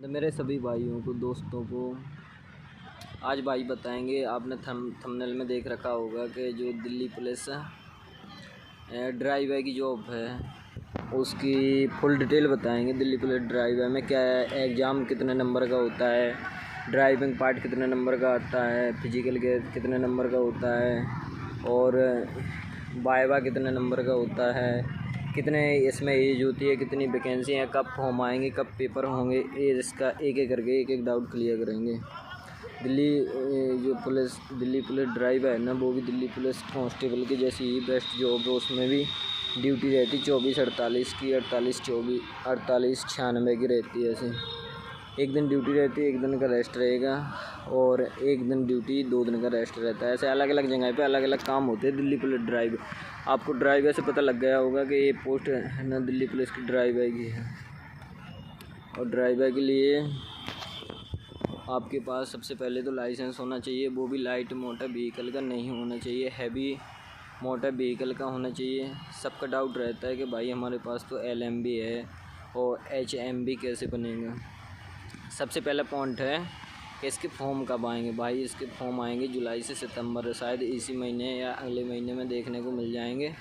तो मेरे सभी भाइयों को, दोस्तों को आज भाई बताएंगे। आपने थंबनेल में देख रखा होगा कि जो दिल्ली पुलिस ड्राइवर की जॉब है उसकी फुल डिटेल बताएंगे। दिल्ली पुलिस ड्राइवर में क्या है, एग्ज़ाम कितने नंबर का होता है, ड्राइविंग पार्ट कितने नंबर का आता है, फिजिकल के कितने नंबर का होता है और वाइवा कितने नंबर का होता है, कितने इसमें एज होती है, कितनी वैकेंसी हैं, कब फॉर्म आएंगे, कब पेपर होंगे, ये इसका एक एक करके एक डाउट क्लियर करेंगे। दिल्ली पुलिस ड्राइवर है ना, वो भी दिल्ली पुलिस कांस्टेबल की जैसी ही बेस्ट जॉब है। उसमें भी ड्यूटी रहती 24-48 की, 48-96 की रहती है। ऐसे एक दिन ड्यूटी रहती है, एक दिन का रेस्ट रहेगा और एक दिन ड्यूटी 2 दिन का रेस्ट रहता है। ऐसे अलग अलग जगह पे अलग अलग काम होते हैं दिल्ली पुलिस ड्राइवर। आपको ड्राइवर से पता लग गया होगा कि ये पोस्ट है ना दिल्ली पुलिस की ड्राइवर की है। और ड्राइवर के लिए आपके पास सबसे पहले तो लाइसेंस होना चाहिए, वो भी लाइट मोटर व्हीकल का नहीं होना चाहिए, हैवी मोटर व्हीकल का होना चाहिए। सबका डाउट रहता है कि भाई हमारे पास तो LMB है और HMB कैसे बनेगा। सबसे पहला पॉइंट है कि इसके फॉर्म कब आएंगे। भाई इसके फॉर्म आएंगे जुलाई से सितंबर, शायद इसी महीने या अगले महीने में देखने को मिल जाएंगे।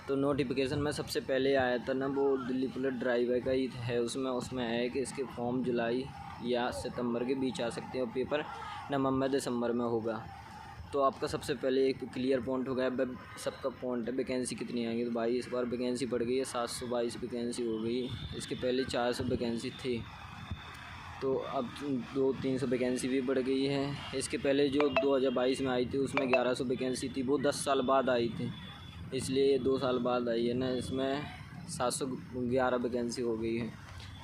तो नोटिफिकेशन में सबसे पहले आया था ना, वो दिल्ली पुलिस ड्राइवर का ही है। उसमें है कि इसके फॉर्म जुलाई या सितंबर के बीच आ सकते हैं और पेपर नवंबर-दिसंबर में होगा। तो आपका सबसे पहले एक क्लियर पॉइंट हो गया। सबका पॉइंट है वैकेंसी कितनी आएंगी। तो भाई इस बार वैकेंसी बढ़ गई है, 722 वैकेंसी हो गई। इसके पहले 400 वैकेंसी थी, तो अब 200-300 वैकेंसी भी बढ़ गई है। इसके पहले जो 2022 में आई थी उसमें 1100 वैकेंसी थी, वो 10 साल बाद आई थी, इसलिए ये 2 साल बाद आई है ना। इसमें 711 वैकेंसी हो गई है।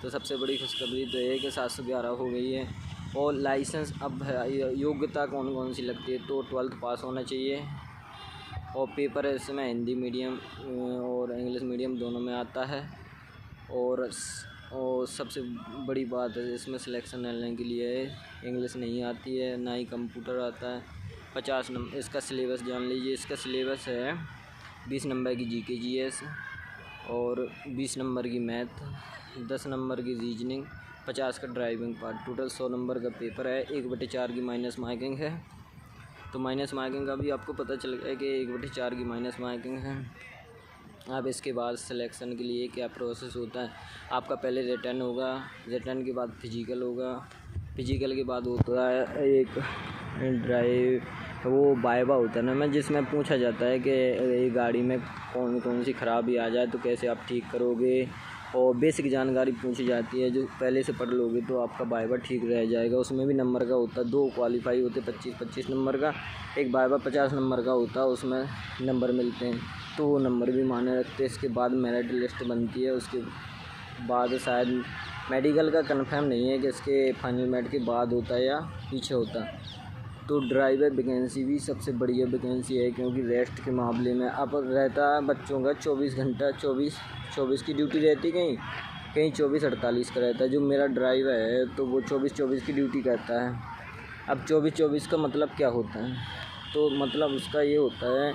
तो सबसे बड़ी खुशखबरी तो ये है कि 711 हो गई है। और लाइसेंस अब है, योग्यता कौन कौन सी लगती है, तो 12th पास होना चाहिए और पेपर इसमें हिंदी मीडियम और इंग्लिश मीडियम दोनों में आता है। और सबसे बड़ी बात है इसमें सिलेक्शन लेने के लिए इंग्लिश नहीं आती है, ना ही कंप्यूटर आता है। 50 नंबर इसका सिलेबस जान लीजिए। इसका सिलेबस है 20 नंबर की GK GS और 20 नंबर की मैथ, 10 नंबर की रीजनिंग, 50 का ड्राइविंग पार्ट, टोटल 100 नंबर का पेपर है। 1/4 की माइनस मार्किंग है। तो माइनस मार्किंग का भी आपको पता चल गया कि 1/4 की माइनस मार्किंग है। अब इसके बाद सिलेक्शन के लिए क्या प्रोसेस होता है, आपका पहले रिटर्न होगा, रिटर्न के बाद फिजिकल होगा, फिजिकल के बाद होता है एक वो वाइवा होता है ना, जिसमें पूछा जाता है कि ये गाड़ी में कौन कौन सी खराबी आ जाए तो कैसे आप ठीक करोगे, और बेसिक जानकारी पूछी जाती है। जो पहले से पढ़ लोगे तो आपका वाइवा ठीक रह जाएगा। उसमें भी नंबर का होता है, 2 क्वालिफाई होते 25-25 नंबर का, एक वाइवा 50 नंबर का होता है, उसमें नंबर मिलते हैं, तो वो नंबर भी माने रखते हैं। इसके बाद मेरिट लिस्ट बनती है, उसके बाद शायद मेडिकल का कंफर्म नहीं है कि इसके फाइनल मेरिट के बाद होता है या पीछे होता है। तो ड्राइवर वैकेंसी भी सबसे बढ़िया वैकेंसी है, क्योंकि रेस्ट के मामले में अब रहता है बच्चों का 24 घंटा, 24 की ड्यूटी रहती, कहीं कहीं 24-48 का रहता है। जो मेरा ड्राइवर है तो वो 24 की ड्यूटी करता है। अब 24 का मतलब क्या होता है, तो मतलब उसका ये होता है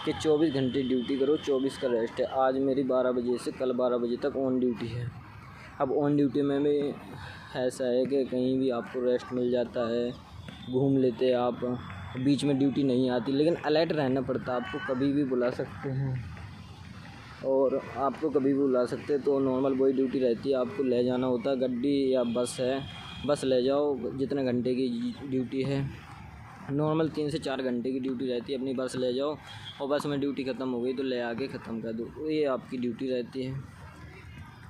कि 24 घंटे ड्यूटी करो, 24 का रेस्ट है। आज मेरी 12 बजे से कल 12 बजे तक ऑन ड्यूटी है। अब ऑन ड्यूटी में भी ऐसा है कि कहीं भी आपको रेस्ट मिल जाता है, घूम लेते आप, बीच में ड्यूटी नहीं आती, लेकिन अलर्ट रहना पड़ता है। आपको कभी भी बुला सकते हैं और आपको कभी भी बुला सकते हैं। तो नॉर्मल वही ड्यूटी रहती है, आपको ले जाना होता है, गड्डी या बस है, बस ले जाओ। जितने घंटे की ड्यूटी है, नॉर्मल 3 से 4 घंटे की ड्यूटी रहती है, अपनी बस ले जाओ और बस में ड्यूटी ख़त्म हो गई तो ले आके ख़त्म कर दो, ये आपकी ड्यूटी रहती है।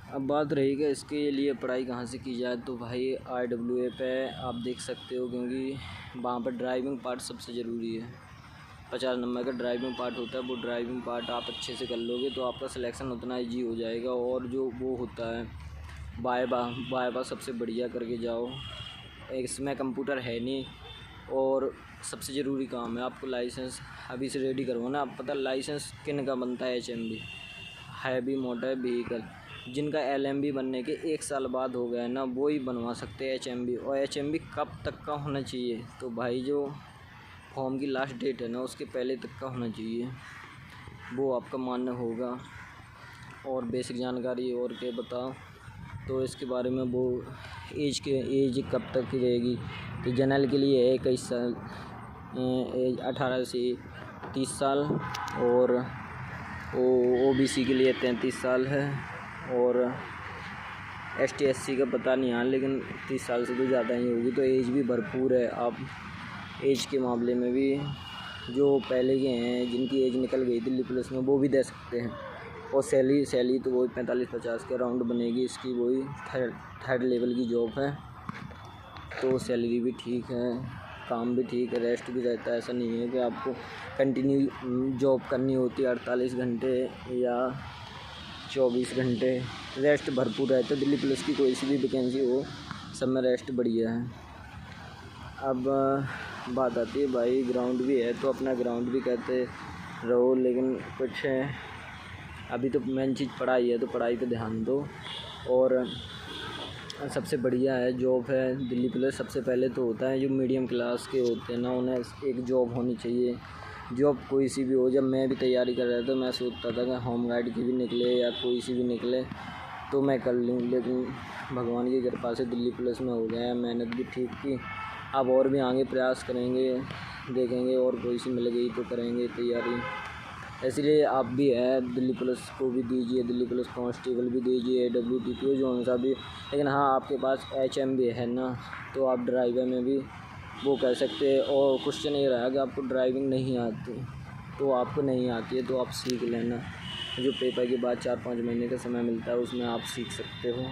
अब बात रही कि इसके लिए पढ़ाई कहाँ से की जाए, तो भाई RWA पे आप देख सकते हो, क्योंकि वहाँ पर ड्राइविंग पार्ट सबसे ज़रूरी है। 50 नंबर का ड्राइविंग पार्ट होता है, वो ड्राइविंग पार्ट आप अच्छे से कर लोगे तो आपका सिलेक्शन उतना ईजी हो जाएगा। और जो वो होता है वाइवा सबसे बढ़िया करके जाओ। इसमें कंप्यूटर है नहीं और सबसे ज़रूरी काम है आपको लाइसेंस अभी से रेडी करवाना। आप पता लाइसेंस किन का बनता है, HMB हैवी मोटर व्हीकल। जिनका LMB बनने के 1 साल बाद हो गया है ना, वो ही बनवा सकते हैं HMB। और HMB कब तक का होना चाहिए, तो भाई जो फॉर्म की लास्ट डेट है ना उसके पहले तक का होना चाहिए, वो आपका मान्य होगा। और बेसिक जानकारी और क्या बताओ, तो इसके बारे में वो एज कब तक की रहेगी। तो जनरल के लिए है 21 साल, एज 18 से 30 साल, और OBC के लिए 33 साल है, और ST SC का पता नहीं है, लेकिन 30 साल से तो ज़्यादा ही होगी। तो एज भी भरपूर है। आप एज के मामले में भी जो पहले के हैं जिनकी एज निकल गई दिल्ली पुलिस में, वो भी दे सकते हैं। और सैलरी तो वही 45-50 के अराउंड बनेगी। इसकी वही थर्ड लेवल की जॉब है, तो सैलरी भी ठीक है, काम भी ठीक है, रेस्ट भी रहता है। ऐसा नहीं है कि आपको कंटिन्यू जॉब करनी होती है 48 घंटे या 24 घंटे। रेस्ट भरपूर रहता है। दिल्ली पुलिस की कोई सी भी वैकेंसी हो, सब में रेस्ट बढ़िया है। अब बात आती है भाई, ग्राउंड भी है तो अपना ग्राउंड भी कहते रहो, लेकिन कुछ अभी तो मेन चीज़ पढ़ाई है, तो पढ़ाई पे ध्यान दो। और सबसे बढ़िया है जॉब है दिल्ली पुलिस। सबसे पहले तो होता है जो मीडियम क्लास के होते हैं ना, उन्हें एक जॉब होनी चाहिए। जॉब कोई सी भी हो। जब मैं भी तैयारी कर रहा था, मैं सोचता था कि होम गार्ड की भी निकले या कोई सी भी निकले तो मैं कर लूँ, लेकिन भगवान की कृपा से दिल्ली पुलिस में हो गया। मेहनत भी ठीक की। अब और भी आगे प्रयास करेंगे, देखेंगे और कोई सी मिल गई तो करेंगे तैयारी। इसलिए आप भी है दिल्ली पुलिस को भी दीजिए, दिल्ली पुलिस कांस्टेबल भी दीजिए, WTPO जो सा भी। लेकिन हाँ, आपके पास HM भी है ना, तो आप ड्राइवर में भी वो कर सकते हैं। और क्वेश्चन ये रहा कि आपको ड्राइविंग नहीं आती, तो आपको नहीं आती है तो आप सीख लेना। जो पेपर के बाद 4-5 महीने का समय मिलता है, उसमें आप सीख सकते हो।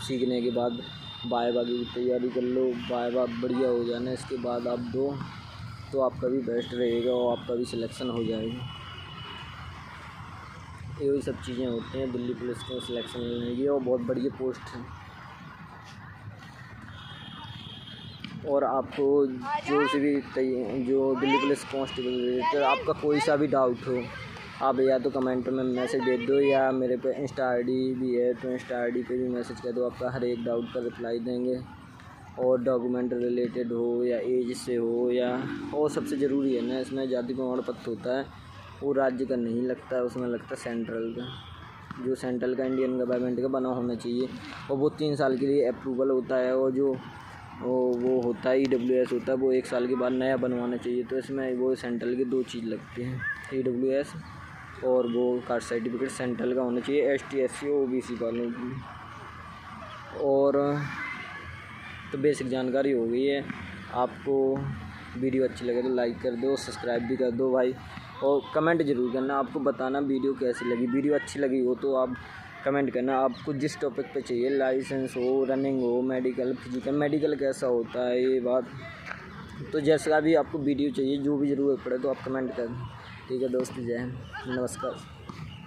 सीखने के बाद वाइवा की भी तैयारी कर लो, वाइवा बढ़िया हो जाना, इसके बाद आप दो तो आपका भी बेस्ट रहेगा और आपका भी सिलेक्शन हो जाएगा। यही सब चीज़ें होती हैं दिल्ली पुलिस को सिलेक्शन लेने की, और बहुत बढ़िया पोस्ट है। और आपको जो दिल्ली पुलिस कांस्टेबल रिलेटेड आपका कोई सा भी डाउट हो, आप या तो कमेंट में मैसेज दे दो, या मेरे पे इंस्टा ID भी है, तो इंस्टा ID पे भी मैसेज कर दो। आपका हर एक डाउट का रिप्लाई देंगे। और डॉक्यूमेंट रिलेटेड हो या एज से हो, या और सबसे ज़रूरी है ना, इसमें जाति प्रमाण पत्र होता है, वो राज्य का नहीं लगता है, उसमें लगता है सेंट्रल का। जो सेंट्रल का इंडियन गवर्नमेंट का बना होना चाहिए, और वो 3 साल के लिए अप्रूवल होता है। और जो वो होता है EWS होता है, वो 1 साल के बाद नया बनवाना चाहिए। तो इसमें वो सेंट्रल की 2 चीज़ लगती हैं, EWS और वो कास्ट सर्टिफिकेट सेंट्रल का होना चाहिए, ST SC OBC वालों की। और तो बेसिक जानकारी हो गई है। आपको वीडियो अच्छी लगे तो लाइक कर दो, सब्सक्राइब भी कर दो भाई, और कमेंट ज़रूर करना, आपको बताना वीडियो कैसी लगी। वीडियो अच्छी लगी हो तो आप कमेंट करना, आपको जिस टॉपिक पे चाहिए, लाइसेंस हो, रनिंग हो, मेडिकल, फिजिकल, मेडिकल कैसा होता है ये बात, तो जैसा भी आपको वीडियो चाहिए, जो भी ज़रूरत पड़े तो आप कमेंट कर। ठीक है दोस्त, जय हिंद, नमस्कार।